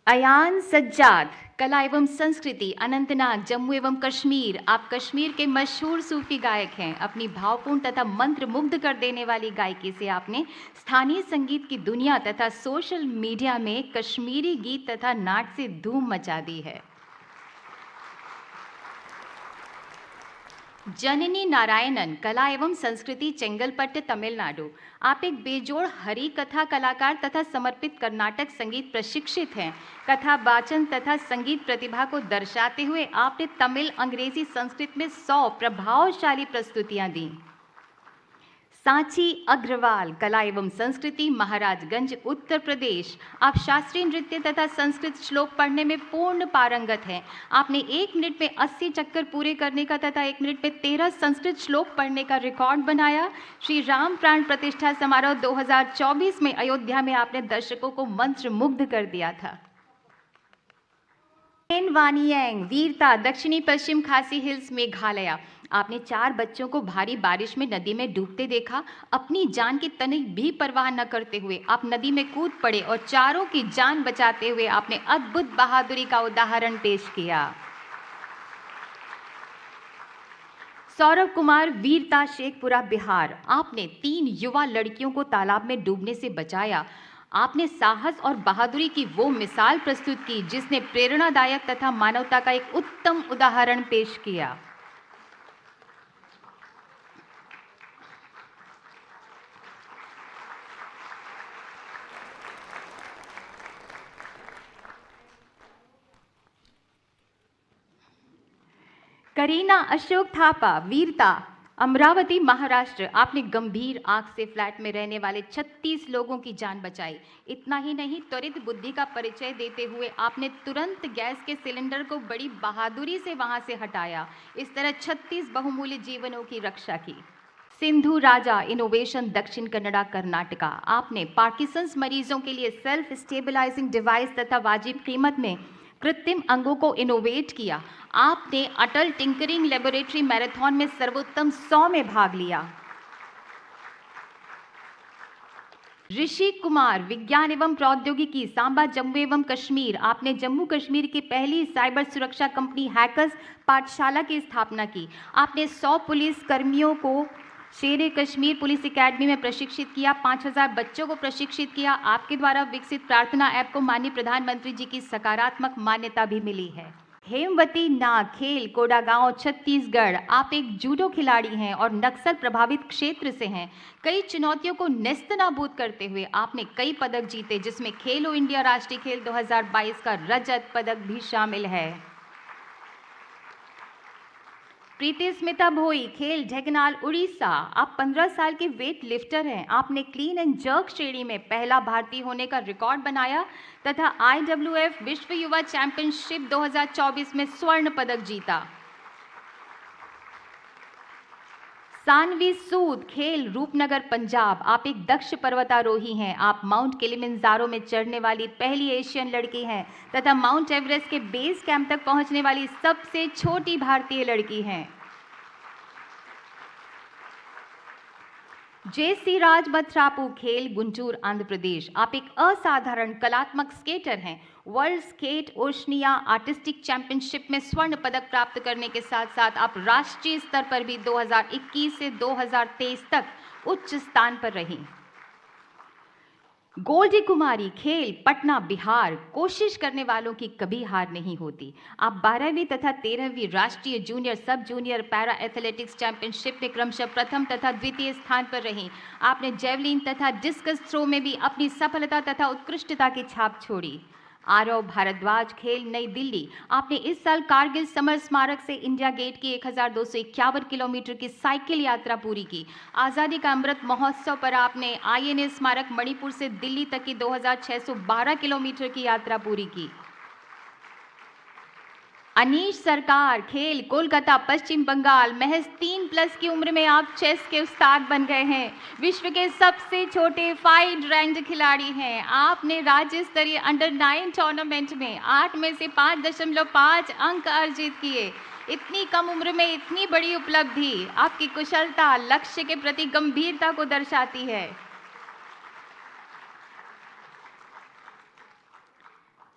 अयान सज्जाद, कला एवं संस्कृति, अनंतनाग, जम्मू एवं कश्मीर। आप कश्मीर के मशहूर सूफी गायक हैं। अपनी भावपूर्ण तथा मंत्र मुग्ध कर देने वाली गायकी से आपने स्थानीय संगीत की दुनिया तथा सोशल मीडिया में कश्मीरी गीत तथा नाट से धूम मचा दी है। जननी नारायणन, कला एवं संस्कृति, चेंगलपट्ट, तमिलनाडु। आप एक बेजोड़ हरि कथा कलाकार तथा समर्पित कर्नाटक संगीत प्रशिक्षित हैं। कथा वाचन तथा संगीत प्रतिभा को दर्शाते हुए आपने तमिल, अंग्रेजी, संस्कृत में 100 प्रभावशाली प्रस्तुतियां दी। सांची अग्रवाल, कला एवं संस्कृति, महाराजगंज, उत्तर प्रदेश। आप शास्त्रीय नृत्य तथा संस्कृत श्लोक पढ़ने में पूर्ण पारंगत हैं। आपने 1 मिनट में 80 चक्कर पूरे करने का तथा 1 मिनट में 13 संस्कृत श्लोक पढ़ने का रिकॉर्ड बनाया। श्री राम प्राण प्रतिष्ठा समारोह 2024 में अयोध्या में आपने दर्शकों को मंत्रमुग्ध कर दिया था। वानियांग, वीरता, दक्षिणी पश्चिम खासी हिल्स, मेघालय। आपने 4 बच्चों को भारी बारिश में नदी में डूबते देखा। अपनी जान की तनिक भी परवाह न करते हुए आप नदी में कूद पड़े और चारों की जान बचाते हुए आपने अद्भुत बहादुरी का उदाहरण पेश किया। सौरभ कुमार, वीरता, शेखपुरा, बिहार। आपने 3 युवा लड़कियों को तालाब में डूबने से बचाया। आपने साहस और बहादुरी की वो मिसाल प्रस्तुत की जिसने प्रेरणादायक तथा मानवता का एक उत्तम उदाहरण पेश किया। करीना अशोक थापा, वीरता, अमरावती, महाराष्ट्र। आपने गंभीर आग से फ्लैट में रहने वाले 36 लोगों की जान बचाई। इतना ही नहीं, त्वरित बुद्धि का परिचय देते हुए आपने तुरंत गैस के सिलेंडर को बड़ी बहादुरी से वहां से हटाया। इस तरह 36 बहुमूल्य जीवनों की रक्षा की। सिंधु राजा, इनोवेशन, दक्षिण कन्नड़ा, कर्नाटका। आपने पार्किंसंस मरीजों के लिए सेल्फ स्टेबलाइजिंग डिवाइस तथा वाजिब कीमत में कृत्रिम अंगों को इनोवेट किया। आपने अटल टिंकरिंग लेबोरेटरी मैराथन में सर्वोत्तम 100 में भाग लिया। ऋषि कुमार, विज्ञान एवं प्रौद्योगिकी, सांबा, जम्मू एवं कश्मीर। आपने जम्मू कश्मीर की पहली साइबर सुरक्षा कंपनी हैकर्स पाठशाला की स्थापना की। आपने 100 पुलिस कर्मियों को शेरे कश्मीर पुलिस एकेडमी में प्रशिक्षित किया। 5000 बच्चों को प्रशिक्षित किया। आपके द्वारा विकसित प्रार्थना ऐप को माननीय प्रधानमंत्री जी की सकारात्मक मान्यता भी मिली है। हेमवती नाग, खेल, कोडागांव, छत्तीसगढ़। आप एक जूडो खिलाड़ी हैं और नक्सल प्रभावित क्षेत्र से हैं। कई चुनौतियों को नेस्तनाबूद करते हुए आपने कई पदक जीते, जिसमें खेलो इंडिया राष्ट्रीय खेल 2022 का रजत पदक भी शामिल है। प्रीति स्मिता भोई, खेल, ढेंकनाल, उड़ीसा। आप 15 साल के वेट लिफ्टर हैं। आपने क्लीन एंड जर्क श्रेणी में पहला भारतीय होने का रिकॉर्ड बनाया तथा IWF विश्व युवा चैंपियनशिप 2024 में स्वर्ण पदक जीता। सानवी सूद, खेल, रूपनगर, पंजाब। आप एक दक्ष पर्वतारोही हैं। आप माउंट किलिमंजारो में चढ़ने वाली पहली एशियन लड़की हैं तथा माउंट एवरेस्ट के बेस कैंप तक पहुंचने वाली सबसे छोटी भारतीय लड़की हैं। JC राज बथरापू, खेल, गुंटूर, आंध्र प्रदेश। आप एक असाधारण कलात्मक स्केटर हैं। World skate Oceania artistic championship में स्वर्ण पदक प्राप्त करने के साथ साथ आप राष्ट्रीय स्तर पर भी 2021 से 2023 तक उच्च स्थान पर रहीं। गोल्डी कुमारी, खेल, पटना, बिहार। कोशिश करने वालों की कभी हार नहीं होती। आप 12वीं तथा 13वीं राष्ट्रीय जूनियर, सब जूनियर पैरा एथलेटिक्स चैंपियनशिप में क्रमशः प्रथम तथा द्वितीय स्थान पर रहीं। आपने जेवलिन तथा डिस्कस थ्रो में भी अपनी सफलता तथा उत्कृष्टता की छाप छोड़ी। आरव भारद्वाज, खेल, नई दिल्ली। आपने इस साल कारगिल समर स्मारक से इंडिया गेट की 1251 किलोमीटर की साइकिल यात्रा पूरी की। आज़ादी का अमृत महोत्सव पर आपने INA स्मारक मणिपुर से दिल्ली तक की 2612 किलोमीटर की यात्रा पूरी की। अनीश सरकार, खेल, कोलकाता, पश्चिम बंगाल। महज 3+ की उम्र में आप चेस के उस्ताद बन गए हैं। विश्व के सबसे छोटे 5 रैंक्ड खिलाड़ी हैं। आपने राज्य स्तरीय अंडर 9 टूर्नामेंट में 8 में से 5.5 अंक अर्जित किए। इतनी कम उम्र में इतनी बड़ी उपलब्धि, आपकी कुशलता, लक्ष्य के प्रति गंभीरता को दर्शाती है।